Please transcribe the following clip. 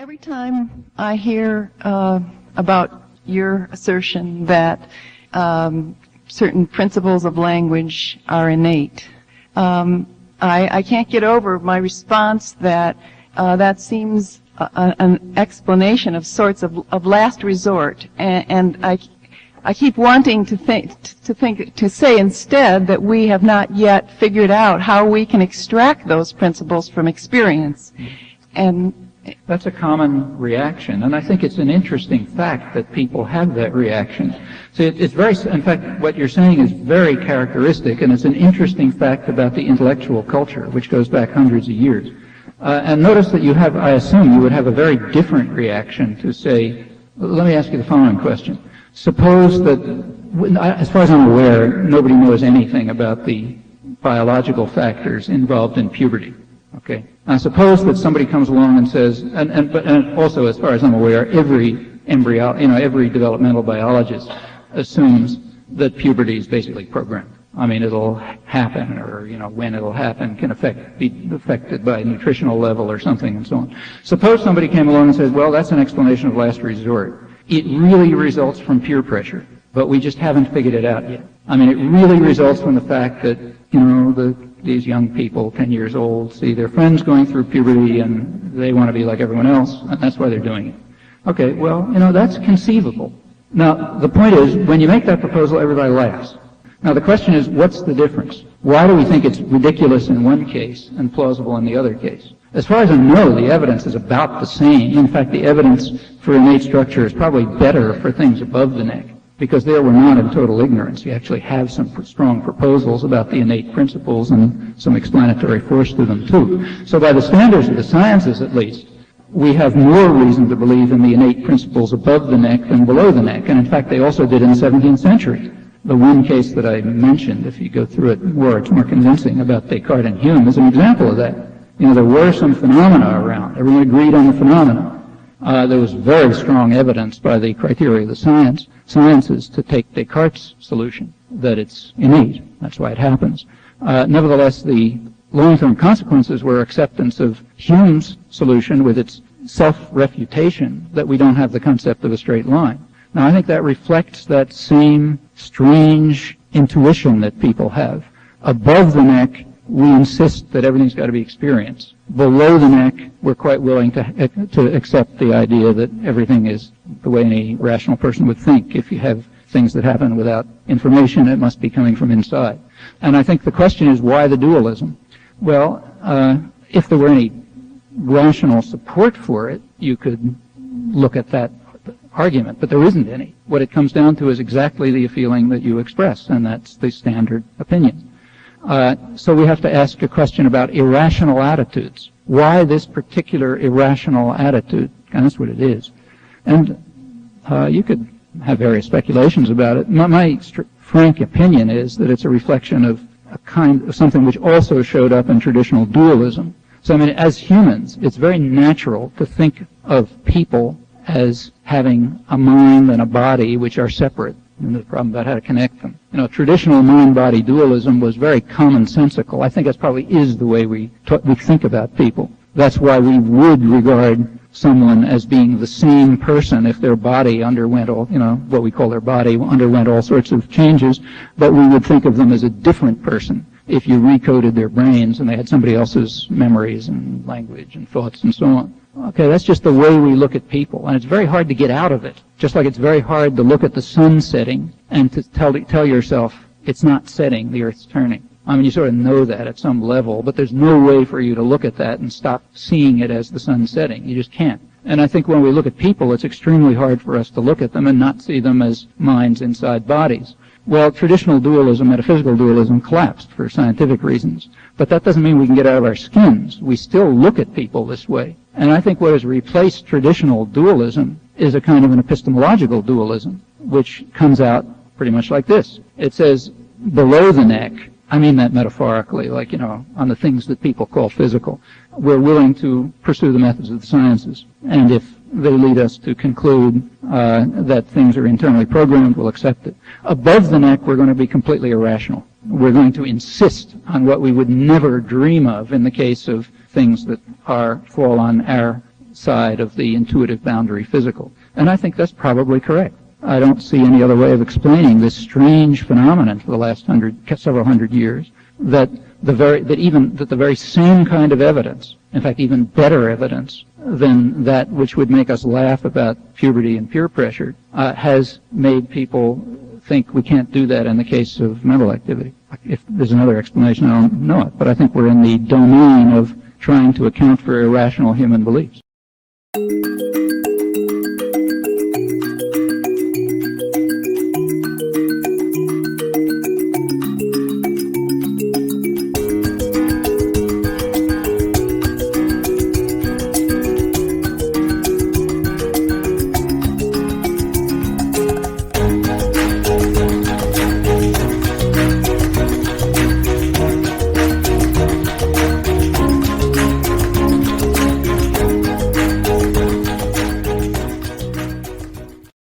Every time I hear about your assertion that certain principles of language are innate, I can't get over my response that that seems an explanation of sorts of last resort, and I keep wanting to say instead that we have not yet figured out how we can extract those principles from experience. And that's a common reaction, and I think it's an interesting fact that people have that reaction. So it's very, in fact, what you're saying is very characteristic, and it's an interesting fact about the intellectual culture, which goes back hundreds of years. And notice that you have, I assume, you would have a very different reaction to say, let me ask you the following question. Suppose that, as far as I'm aware, nobody knows anything about the biological factors involved in puberty. Okay. Now suppose that somebody comes along and says, and also, as far as I'm aware, every developmental biologist assumes that puberty is basically programmed. I mean, it'll happen, or when it'll happen can be affected by nutritional level or something, and so on. Suppose somebody came along and says, well, that's an explanation of last resort. It really results from peer pressure, but we just haven't figured it out yet. I mean, it really results from the fact that these young people, 10 years old, see their friends going through puberty and they want to be like everyone else, and that's why they're doing it. Okay, well, that's conceivable. Now, the point is, when you make that proposal, everybody laughs. Now, the question is, what's the difference? Why do we think it's ridiculous in one case and plausible in the other case? As far as I know, the evidence is about the same. In fact, the evidence for innate structure is probably better for things above the neck, because there we're not in total ignorance. You actually have some strong proposals about the innate principles and some explanatory force to them too. So by the standards of the sciences, at least, we have more reason to believe in the innate principles above the neck than below the neck. And in fact, they also did in the 17th century. The one case that I mentioned, if you go through it more, it's more convincing, about Descartes and Hume, is an example of that. There were some phenomena around. Everyone agreed on the phenomena. There was very strong evidence by the criteria of the sciences to take Descartes' solution, that it's innate. That's why it happens. Nevertheless, the long-term consequences were acceptance of Hume's solution with its self-refutation that we don't have the concept of a straight line. Now, I think that reflects that same strange intuition that people have. Above the neck, we insist that everything's got to be experienced. Below the neck, we're quite willing to accept the idea that everything is the way any rational person would think. If you have things that happen without information, it must be coming from inside. And I think the question is, why the dualism? Well, if there were any rational support for it, you could look at that argument, but there isn't any. What it comes down to is exactly the feeling that you express, and that's the standard opinion. So we have to ask a question about irrational attitudes. Why this particular irrational attitude? And that's what it is. And you could have various speculations about it. My frank opinion is that it's a reflection of a kind of something which also showed up in traditional dualism. So, I mean, as humans, it's very natural to think of people as having a mind and a body which are separate. And the problem about how to connect them. Traditional mind-body dualism was very commonsensical. I think that probably is the way we think about people. That's why we would regard someone as being the same person if their body underwent all, what we call their body underwent all sorts of changes, but we would think of them as a different person if you recoded their brains and they had somebody else's memories and language and thoughts and so on. Okay, that's just the way we look at people, and it's very hard to get out of it. Just like it's very hard to look at the sun setting and to tell yourself it's not setting, the earth's turning. I mean, you sort of know that at some level, but there's no way for you to look at that and stop seeing it as the sun setting. You just can't. And I think when we look at people, it's extremely hard for us to look at them and not see them as minds inside bodies. Well, traditional dualism, metaphysical dualism, collapsed for scientific reasons. But that doesn't mean we can get out of our skins. We still look at people this way. And I think what has replaced traditional dualism is a kind of an epistemological dualism, which comes out pretty much like this. It says, below the neck, I mean that metaphorically, like, on the things that people call physical, we're willing to pursue the methods of the sciences. And if they lead us to conclude that things are internally programmed, we'll accept it. Above the neck, we're going to be completely irrational. We're going to insist on what we would never dream of in the case of things that fall on our outside of the intuitive boundary physical. And I think that's probably correct. I don't see any other way of explaining this strange phenomenon for the last several hundred years, that the very same kind of evidence, in fact even better evidence than that which would make us laugh about puberty and peer pressure, has made people think we can't do that in the case of mental activity. If there's another explanation, I don't know it, but I think we're in the domain of trying to account for irrational human beliefs.